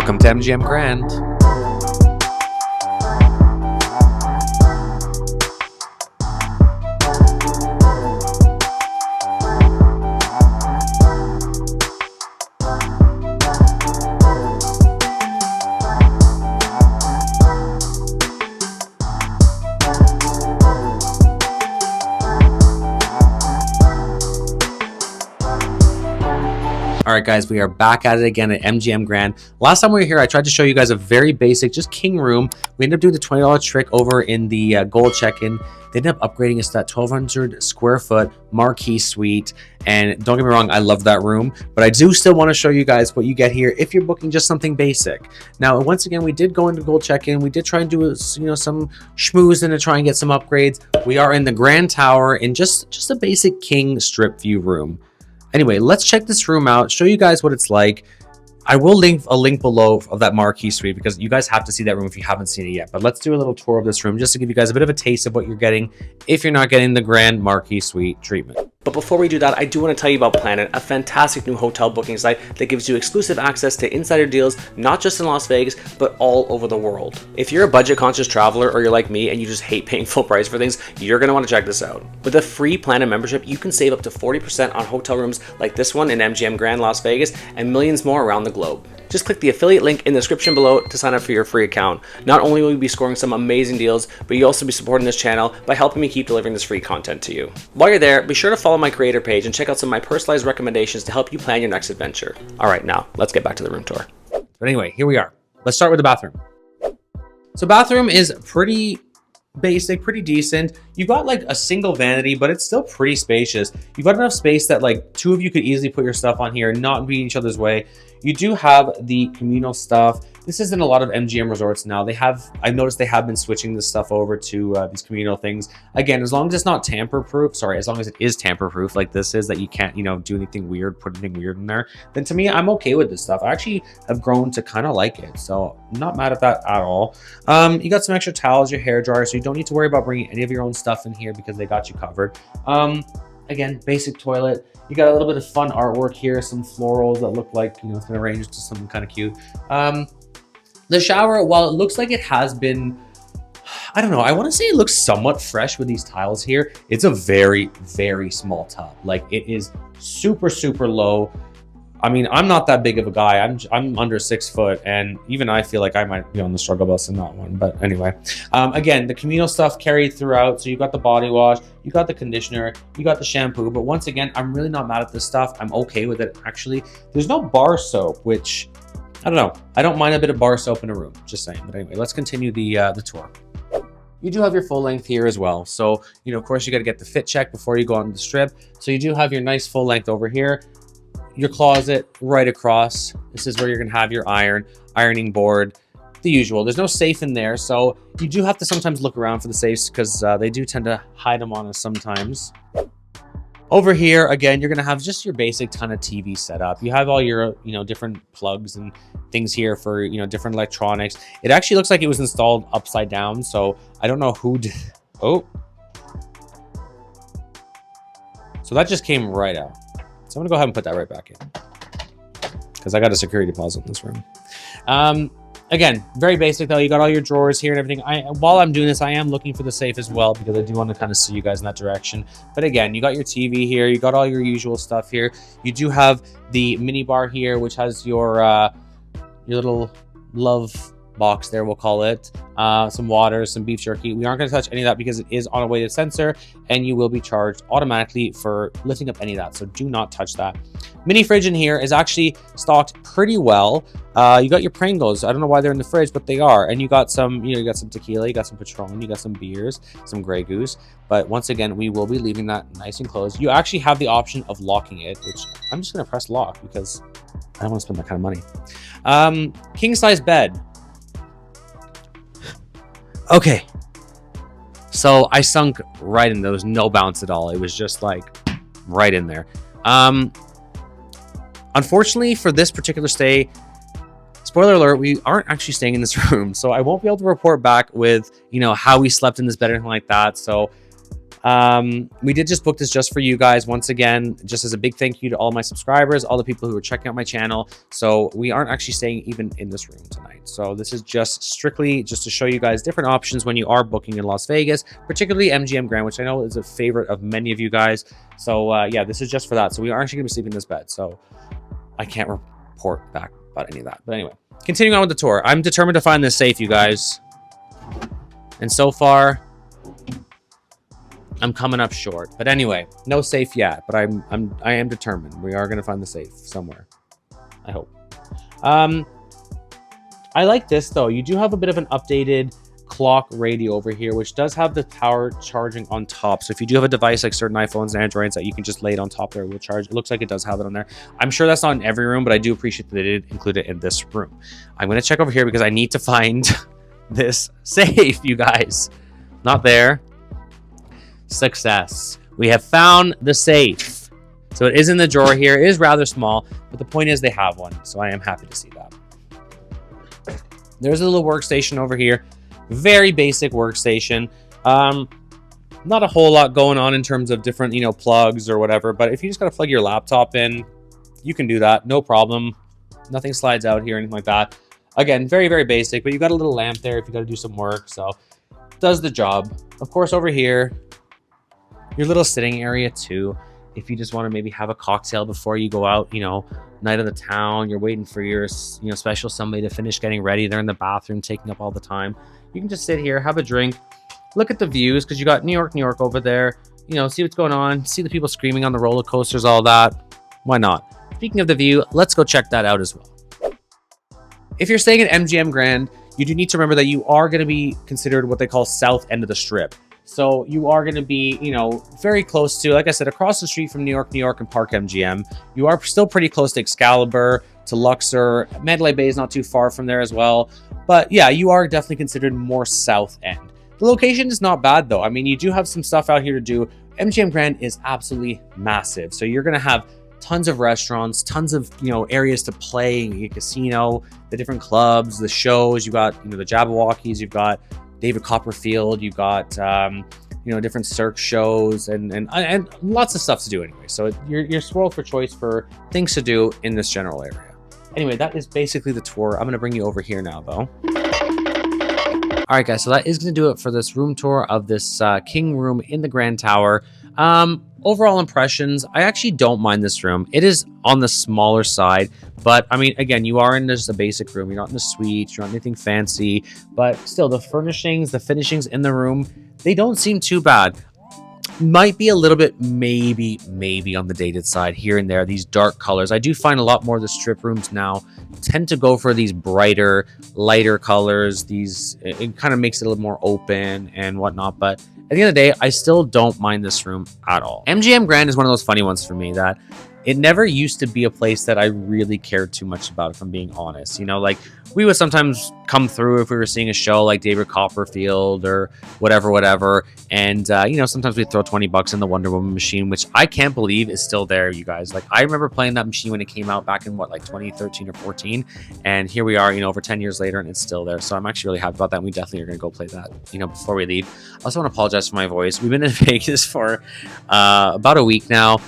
Welcome to MGM Grand. All right, guys, we are back at it again at MGM Grand. Last time we were here, I tried to show you guys a very basic, just king room. We ended up doing the $20 trick over in the gold check-in. They ended up upgrading us to that 1,200 square foot marquee suite. And don't get me wrong, I love that room, but I do still want to show you guys what you get here if you're booking just something basic. Now, once again, we did go into gold check-in. We did try and do some schmoozing to try and get some upgrades. We are in the Grand Tower in just a basic king strip view room. Anyway, let's check this room out, show you guys what it's like. I will link a link below of that marquee suite because you guys have to see that room if you haven't seen it yet. But let's do a little tour of this room just to give you guys a bit of a taste of what you're getting if you're not getting the grand marquee suite treatment. But before we do that, I do want to tell you about Plannin, a fantastic new hotel booking site that gives you exclusive access to insider deals, not just in Las Vegas, but all over the world. If you're a budget-conscious traveler or you're like me and you just hate paying full price for things, you're going to want to check this out. With a free Plannin membership, you can save up to 40% on hotel rooms like this one in MGM Grand Las Vegas and millions more around the globe. Just click the affiliate link in the description below to sign up for your free account. Not only will you be scoring some amazing deals, but you'll also be supporting this channel by helping me keep delivering this free content to you. While you're there, be sure to follow my creator page and check out some of my personalized recommendations to help you plan your next adventure. All right, now let's get back to the room tour. But anyway, here we are. Let's start with the bathroom. So bathroom is pretty basic, pretty decent. You've got like a single vanity, but it's still pretty spacious. You've got enough space that like two of you could easily put your stuff on here and not be in each other's way. You do have the communal stuff. This is in a lot of MGM resorts now. I've noticed they have been switching this stuff over to these communal things. Again, as long as it's not tamper-proof, as long as it is tamper-proof like this is, that you can't, do anything weird, put anything weird in there, then to me, I'm okay with this stuff. I actually have grown to kind of like it, so I'm not mad at that at all. You got some extra towels, your hair dryer, so you don't need to worry about bringing any of your own stuff in here because they got you covered. Again, basic toilet. You got a little bit of fun artwork here, some florals that look like, it's been arranged to something kind of cute. The shower, while it looks like it has been, I don't know, I want to say it looks somewhat fresh with these tiles here. It's a very, very small tub. Like, it is super, super low. I mean, I'm not that big of a guy. I'm under 6 foot, and even I feel like I might be on the struggle bus in that one. But anyway, again, the communal stuff carried throughout. So you got the body wash, you got the conditioner, you got the shampoo. But once again, I'm really not mad at this stuff. I'm okay with it. Actually, there's no bar soap, which I don't know. I don't mind a bit of bar soap in a room. Just saying. But anyway, let's continue the tour. You do have your full length here as well. So of course, you got to get the fit check before you go on the strip. So you do have your nice full length over here. Your closet right across. This is where you're gonna have your ironing board, the usual. There's no safe in there, so you do have to sometimes look around for the safes because they do tend to hide them on us sometimes. Over here, again, you're gonna have just your basic ton of TV setup. You have all your, different plugs and things here for, different electronics. It actually looks like it was installed upside down, so I don't know who did. Oh. So that just came right out. So I'm gonna go ahead and put that right back in because I got a security deposit in this room. Again, very basic though. You got all your drawers here and everything. While I'm doing this, I am looking for the safe as well because I do want to kind of see you guys in that direction. But again, you got your TV here. You got all your usual stuff here. You do have the mini bar here, which has your little love box there, we'll call it. Some water, some beef jerky. We aren't going to touch any of that because it is on a weighted sensor and you will be charged automatically for lifting up any of that. So do not touch that. Mini fridge in here is actually stocked pretty well. You got your Pringles. I don't know why they're in the fridge, but they are. And you got some, you got some tequila, you got some Patron, you got some beers, some Grey Goose. But once again, we will be leaving that nice and closed. You actually have the option of locking it, which I'm just going to press lock because I don't want to spend that kind of money. King size bed. Okay, so I sunk right in. There was no bounce at all. It was just like right in there. Unfortunately for this particular stay, spoiler alert, we aren't actually staying in this room. So I won't be able to report back with, how we slept in this bed or anything like that. So We did just book this just for you guys. Once again, just as a big thank you to all my subscribers, all the people who are checking out my channel. So we aren't actually staying even in this room tonight. So this is just strictly just to show you guys different options when you are booking in Las Vegas, particularly MGM Grand, which I know is a favorite of many of you guys. So yeah, this is just for that. So we are actually gonna be sleeping in this bed. So I can't report back about any of that. But anyway, continuing on with the tour. I'm determined to find this safe, you guys. And so far, I'm coming up short. But anyway, no safe yet. But I am determined. We are gonna find the safe somewhere. I hope. I like this though. You do have a bit of an updated clock radio over here, which does have the power charging on top. So if you do have a device like certain iPhones and Androids that you can just lay it on top there, it will charge. It looks like it does have it on there. I'm sure that's not in every room, but I do appreciate that they did include it in this room. I'm gonna check over here because I need to find this safe, you guys. Not there. Success. We have found the safe. So it is in the drawer here. It is rather small, but the point is they have one. So I am happy to see that. There's a little workstation over here. Very basic workstation. Not a whole lot going on in terms of different, plugs or whatever. But if you just got to plug your laptop in, you can do that. No problem. Nothing slides out here or anything like that. Again, very, very basic. But you got a little lamp there if you got to do some work. So does the job. Of course, over here, your little sitting area too. If you just want to maybe have a cocktail before you go out, night of the town, you're waiting for your, special somebody to finish getting ready. They're in the bathroom taking up all the time. You can just sit here, have a drink, look at the views because you got New York over there. See what's going on, see the people screaming on the roller coasters, all that. Why not? Speaking of the view, let's go check that out as well. If you're staying at MGM Grand, you do need to remember that you are going to be considered what they call south end of the strip. So you are going to be, very close to, like I said, across the street from New York and Park MGM. You are still pretty close to Excalibur, to Luxor. Mandalay Bay is not too far from there as well. But yeah, you are definitely considered more south end. The location is not bad though. I mean, you do have some stuff out here to do. MGM Grand is absolutely massive. So you're going to have tons of restaurants, tons of, areas to play, your casino, the different clubs, the shows. You got, the Jabberwockies, you've got David Copperfield, you got different Cirque shows and lots of stuff to do anyway. So you're spoiled for choice for things to do in this general area. Anyway, that is basically the tour. I'm going to bring you over here now though. All right, guys, so that is going to do it for this room tour of this king room in the Grand Tower. Overall impressions, I actually don't mind this room. It is on the smaller side, but I mean, again, you are in just a basic room. You're not in a suite, you're not anything fancy, but still the furnishings, the finishings in the room, they don't seem too bad. Might be a little bit maybe on the dated side here and there, these dark colors. I do find a lot more of the strip rooms now tend to go for these brighter, lighter colors. It kind of makes it a little more open and whatnot, but at the end of the day, I still don't mind this room at all. MGM Grand is one of those funny ones for me that it never used to be a place that I really cared too much about, if I'm being honest. Like we would sometimes come through if we were seeing a show like David Copperfield or whatever. And, sometimes we'd throw $20 in the Wonder Woman machine, which I can't believe is still there, you guys. Like I remember playing that machine when it came out back in 2013 or 14. And here we are, over 10 years later and it's still there. So I'm actually really happy about that. And we definitely are going to go play that, before we leave. I also want to apologize for my voice. We've been in Vegas for about a week now.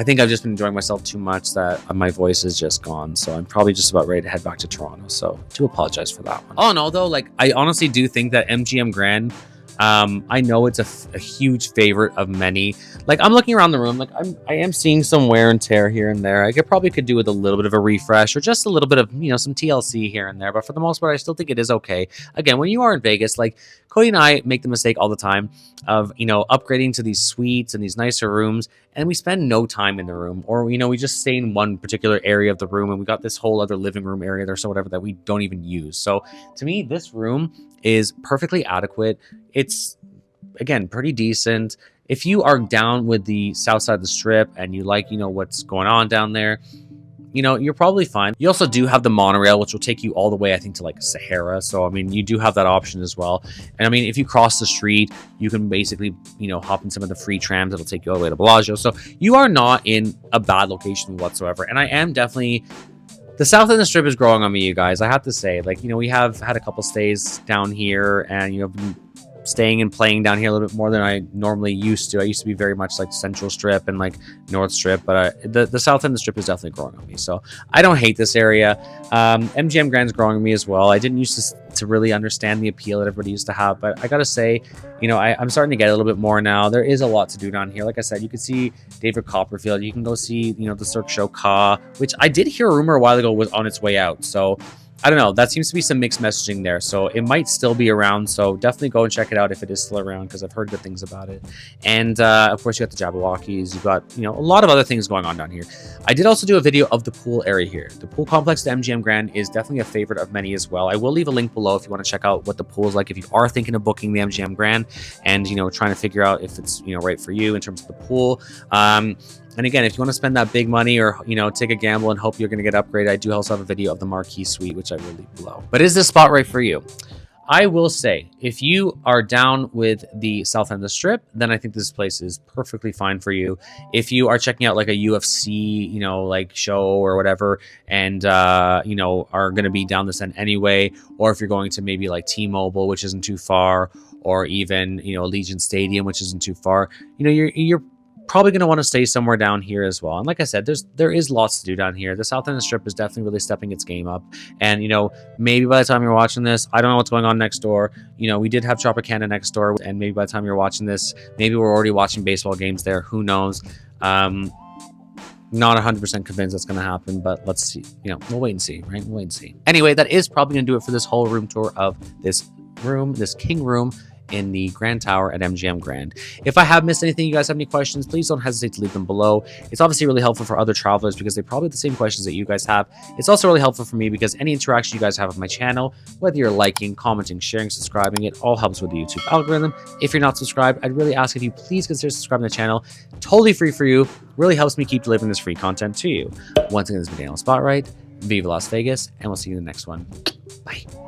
I think I've just been enjoying myself too much that my voice is just gone. So I'm probably just about ready to head back to Toronto. So do apologize for that one. All in all though, I honestly do think that MGM Grand, I know it's a huge favorite of many. I'm looking around the room, I am seeing some wear and tear here and there. I probably could do with a little bit of a refresh or just a little bit of, some TLC here and there. But for the most part, I still think it is okay. Again, when you are in Vegas, Cody and I make the mistake all the time of, upgrading to these suites and these nicer rooms, and we spend no time in the room, or, we just stay in one particular area of the room and we got this whole other living room area there, so whatever, that we don't even use. So to me, this room is perfectly adequate. It's, again, pretty decent. If you are down with the south side of the strip and you like, what's going on down there, you're probably fine. You also do have the monorail, which will take you all the way, I think, to Sahara. So, I mean, you do have that option as well. And I mean, if you cross the street, you can basically, hop in some of the free trams that'll take you all the way to Bellagio. So you are not in a bad location whatsoever. And I am definitely, the south end of the strip is growing on me, you guys. I have to say, we have had a couple stays down here and, been staying and playing down here a little bit more than I normally used to. I used to be very much like Central Strip and like North Strip, but the south end of the Strip is definitely growing on me. So I don't hate this area. MGM Grand's growing on me as well. I didn't used to really understand the appeal that everybody used to have, but I gotta say, you know, I'm starting to get a little bit more now. There is a lot to do down here. Like I said, you can see David Copperfield. You can go see, you know, the Cirque Show Ka, which I did hear a rumor a while ago was on its way out. So I don't know. That seems to be some mixed messaging there. So it might still be around. So definitely go and check it out if it is still around, because I've heard good things about it. And of course, you got the Jabberwockies. You've got, you know, a lot of other things going on down here. I did also do a video of the pool area here. The pool complex at MGM Grand is definitely a favorite of many as well. I will leave a link below if you want to check out what the pool is like if you are thinking of booking the MGM Grand and, you know, trying to figure out if it's, you know, right for you in terms of the pool. And again, if you want to spend that big money or, you know, take a gamble and hope you're going to get upgraded, I do also have a video of the Marquee Suite, which I will leave below. But is this spot right for you? I will say, if you are down with the south end of the Strip, then I think this place is perfectly fine for you. If you are checking out like a UFC, you know, like show or whatever, and, you know, are going to be down this end anyway, or if you're going to maybe like T-Mobile, which isn't too far, or even, you know, Allegiant Stadium, which isn't too far, you know, you're probably going to want to stay somewhere down here as well. And like I said, there is lots to do down here. The south end of the Strip is definitely really stepping its game up. And, you know, maybe by the time you're watching this, I don't know what's going on next door. You know, we did have Tropicana next door, and maybe by the time you're watching this, maybe we're already watching baseball games there. Who knows? Not 100% convinced that's going to happen, but let's see. You know, we'll wait and see, right? We'll wait and see. Anyway, that is probably going to do it for this whole room tour of this room, this king room in the Grand Tower at MGM Grand. If I have missed anything, you guys have any questions, please don't hesitate to leave them below. It's obviously really helpful for other travelers because they probably have the same questions that you guys have. It's also really helpful for me because any interaction you guys have with my channel, whether you're liking, commenting, sharing, subscribing, it all helps with the YouTube algorithm. If you're not subscribed, I'd really ask if you please consider subscribing to the channel. Totally free for you. Really helps me keep delivering this free content to you. Once again, this has been Daniel Spotlight. Viva Las Vegas, and we'll see you in the next one. Bye.